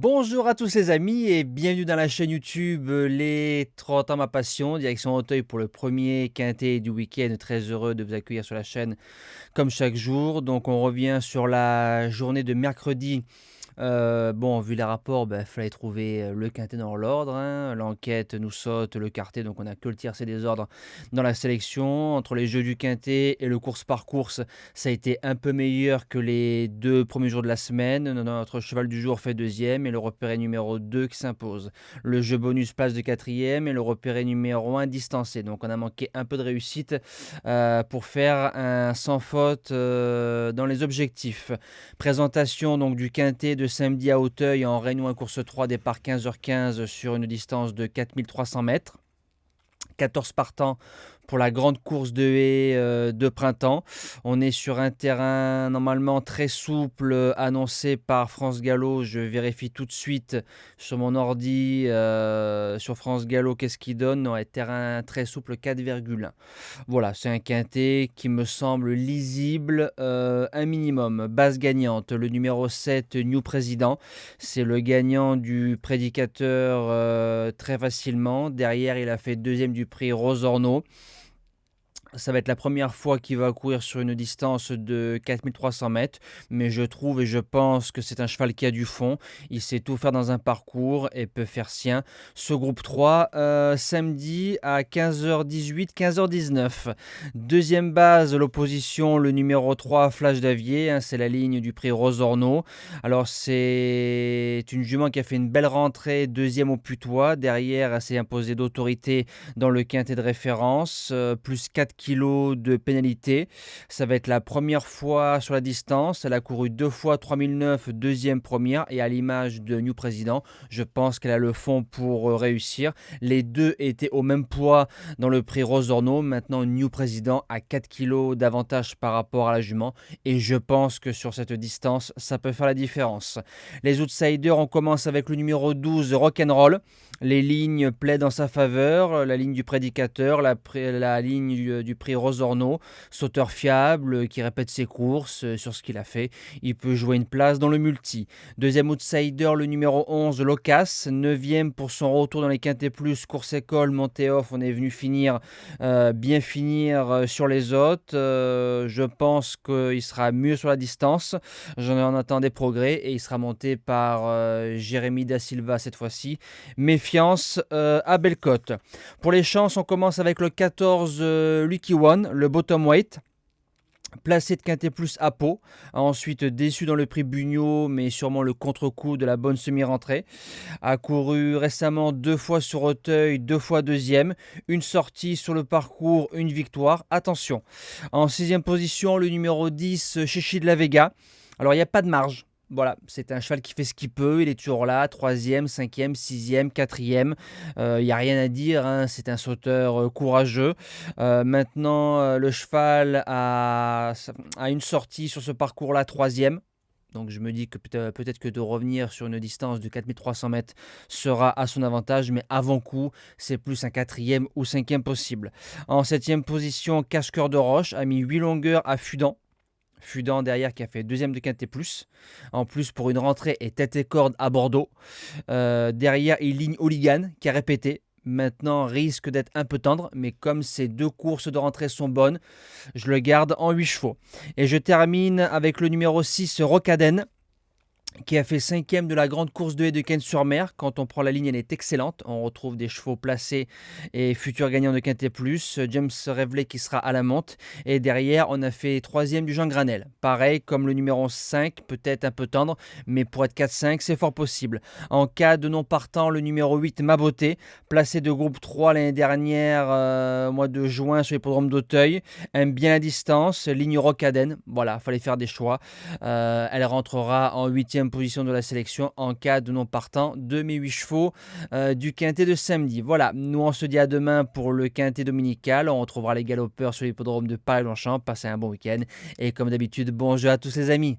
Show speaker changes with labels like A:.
A: Bonjour à tous les amis et bienvenue dans la chaîne YouTube Les 30 ans ma passion, direction Auteuil pour le premier quintet du week-end. Très heureux de vous accueillir sur la chaîne comme chaque jour. Donc on revient sur la journée de mercredi. Bon, vu les rapports, il fallait trouver le quintet dans l'ordre, hein. L'enquête nous saute le quartet, donc on n'a que le tiercé des ordres dans la sélection. Entre les jeux du quintet et le course par course, ça a été un peu meilleur que les 2 premiers jours de la semaine. Notre cheval du jour fait deuxième et le repéré numéro 2 qui s'impose. Le jeu bonus place de quatrième et le repéré numéro 1 distancé. Donc on a manqué un peu de réussite pour faire un sans faute dans les objectifs. Présentation donc du quintet de samedi à Auteuil en Réunion course 3, départ 15h15 sur une distance de 4300 mètres. 14 partants pour la grande course de haies de printemps. On est sur un terrain normalement très souple annoncé par France Gallo. Je vérifie tout de suite sur mon ordi sur France Gallo qu'est-ce qu'il donne. Non, un terrain très souple 4,1. Voilà, c'est un quintet qui me semble lisible un minimum. Base gagnante, le numéro 7, New Président. C'est le gagnant du prédicateur très facilement. Derrière, il a fait deuxième du prix Rosorno. Ça va être la première fois qu'il va courir sur une distance de 4300 mètres, mais je trouve et je pense que c'est un cheval qui a du fond. Il sait tout faire dans un parcours et peut faire sien. Ce groupe 3, samedi à 15h18, 15h19. Deuxième base, l'opposition, le numéro 3, Flash d'Avier, hein, c'est la ligne du prix Rosorno. Alors c'est une jument qui a fait une belle rentrée, deuxième au putois. Derrière, elle s'est imposée d'autorité dans le quintet de référence, plus 4 kilos de pénalité. Ça va être la première fois sur la distance. Elle a couru 2 fois 3009, deuxième première. Et à l'image de New Président, je pense qu'elle a le fond pour réussir. Les deux étaient au même poids dans le prix Rosorno. Maintenant, New Président a 4 kilos d'avantage par rapport à la jument. Et je pense que sur cette distance, ça peut faire la différence. Les outsiders, on commence avec le numéro 12, Rock'n'Roll. Les lignes plaident en sa faveur, la ligne du prédicateur, la ligne du prix Rosorno, sauteur fiable qui répète ses courses sur ce qu'il a fait. Il peut jouer une place dans le multi. Deuxième outsider, le numéro 11, Locas, 9e pour son retour dans les quintés plus, course école, montée off. On est venu bien finir sur les autres. Je pense qu'il sera mieux sur la distance. En attends des progrès et il sera monté par Jérémy Da Silva cette fois-ci. Méfiance à Bellecote. Pour les chances, on commence avec le 14 Lucky One, le bottom weight. Placé de quintet plus à Pau, ensuite déçu dans le prix Bugnot, mais sûrement le contre-coup de la bonne semi-rentrée. A couru récemment 2 fois sur Auteuil, 2 fois deuxième, une sortie sur le parcours, une victoire. Attention, en 6e position, le numéro 10, Chichi de la Vega. Alors il n'y a pas de marge. Voilà, c'est un cheval qui fait ce qu'il peut, il est toujours là, 3e, 5e, 6e, 4e, il n'y a rien à dire, hein, c'est un sauteur courageux. Maintenant, le cheval a une sortie sur ce parcours-là, 3e. Donc je me dis que peut-être que de revenir sur une distance de 4300 mètres sera à son avantage, mais avant coup, c'est plus un 4e ou 5e possible. En 7e position, Cache-Cœur de Roche a mis 8 longueurs à Fudan. Fudan derrière qui a fait deuxième de quintet plus. En plus pour une rentrée et tête et corde à Bordeaux. Derrière il ligne Hooligan qui a répété. Maintenant risque d'être un peu tendre, mais comme ces 2 courses de rentrée sont bonnes, je le garde en 8 chevaux. Et je termine avec le numéro 6, Rocaden, qui a fait 5e de la grande course de haies de Cannes-sur-Mer. Quand on prend la ligne, elle est excellente. On retrouve des chevaux placés et futurs gagnants de Quintet Plus. James Reveley qui sera à la monte. Et derrière, on a fait 3e du Jean Granel. Pareil, comme le numéro 5, peut-être un peu tendre, mais pour être 4-5, c'est fort possible. En cas de non partant, le numéro 8, Ma Beauté, placé de groupe 3 l'année dernière, au mois de juin sur l'hippodrome d'Auteuil. Aime bien la distance, ligne Rocaden. Voilà, il fallait faire des choix. Elle rentrera en 8e position de la sélection en cas de non partant de mes 8 chevaux du quintet de samedi. Voilà, nous on se dit à demain pour le quintet dominical. On retrouvera les galopeurs sur l'hippodrome de Paris-Longchamp. Passez un bon week-end et comme d'habitude, bon jeu à tous les amis.